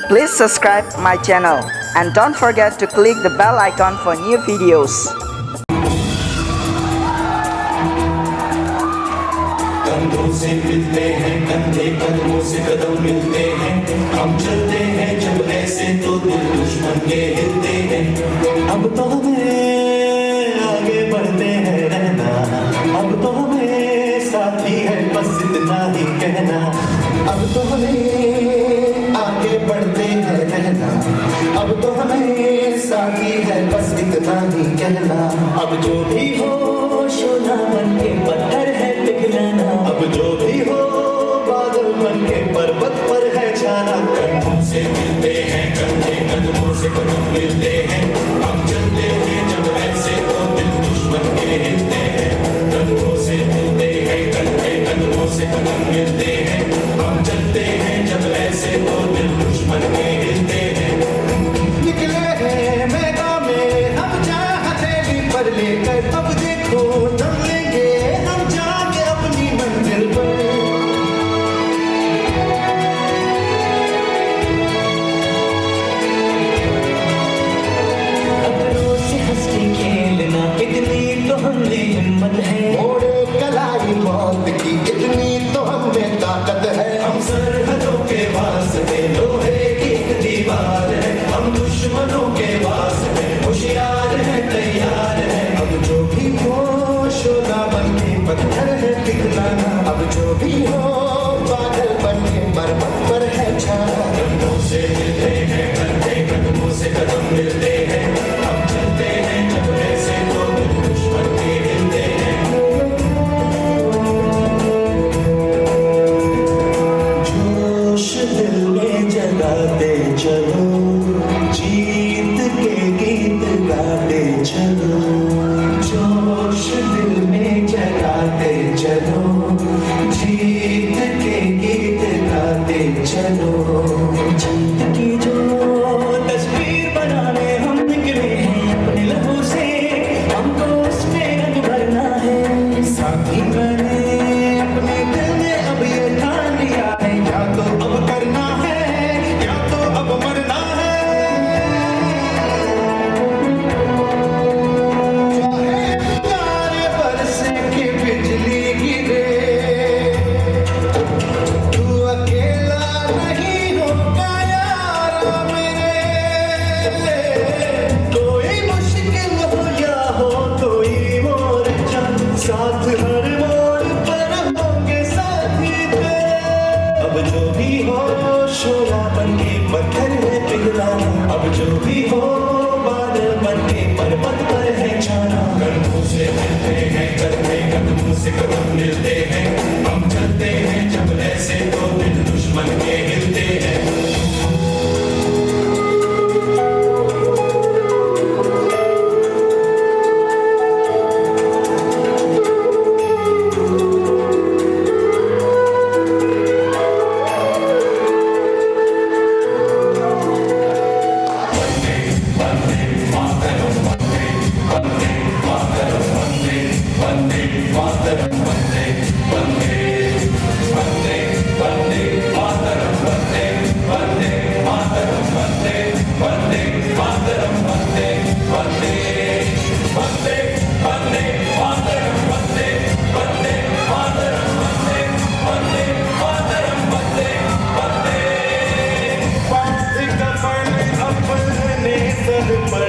Please subscribe my channel and don't forget to click the bell icon for new videos. कंधों से मिलते हैं कंधे कदमों से कदम मिलते हैं हम चलते हैं जब ऐसे तो दिल दुश्मन के हिलते हैं अब तो हमें आगे बढ़ते हैं रहना अब तो हमें साथी है बस इतना ही कहना अब तो हमें आगे बढ़ते हैं रहना अब तो हमें साथी है बस इतना ही कहना अब जो भी हो सोना बन के पत्थर है पिघलाना अब जो भी हो बादल बन के पर्वत पर है छाना कंधों से मिलते हैं कंधे कदमों से कदम मिलते हैं हम चलते हैं जब ऐसे तो दिल दुश्मन के हिलते हैं कंधों से मिलते हैं कंधे कदमों से कदम मिलते हैं हम चलते हैं जब ऐसे तो दिल दुश्मन के हिलते हैं निकले हैं मैदान में हम जहाँ हथेली पर लेकर अब देखो दम लेंगे हम जाके अपनी मंजिल पर अगरों से हंस के खेलना इतनी तो हमने हिम्मत है मोड़े कलाई मौत की इतनी तो हमें ताकत है हम सरहदों के वास्ते लोहे की एक दीवार है हम दुश्मनों के वास्ते होशियार है तैयार है अब जो भी हो शोला बन के पत्थर है पिघलाना अब जो भी हो बादल बन के पर्वत पर है छाना कंधों से मिलते हैं कंधे कदमों से कदम मिलते हैं हम चलते हैं जब ऐसे तो दिल दुश्मन के हिलते हैं जोश दिल में जगाते चलो जीत के गीत गाते चलो जोश दिल में जगाते चलो जीत के गीत गाते चलो जीत की जो तस्वीर बनाने हम निकले हैं अपने लहू से हमको उसमें रंग भरना है साथी मैंने अपने दिल में अब ये ठान लिया है या तो अब करना है या तो अब मरना है चाहे बरसे की बिजली गिरे तू अकेला नहीं होगा यारा मेरे कोई मुश्किल हो या हो कोई मोर्चा साथ हर मोड़ पर होंगे साथी तेरे अब जो भी हो शोला बन के पत्थर है पिघलाना अब जो भी हो बादल बन के पर्वत पर है छाना कंधों से मिलते हैं कंधे कदमों से कदम मिलते हैं हम चलते हैं जब ऐसे तो दिल दुश्मन के हिलते हैं पर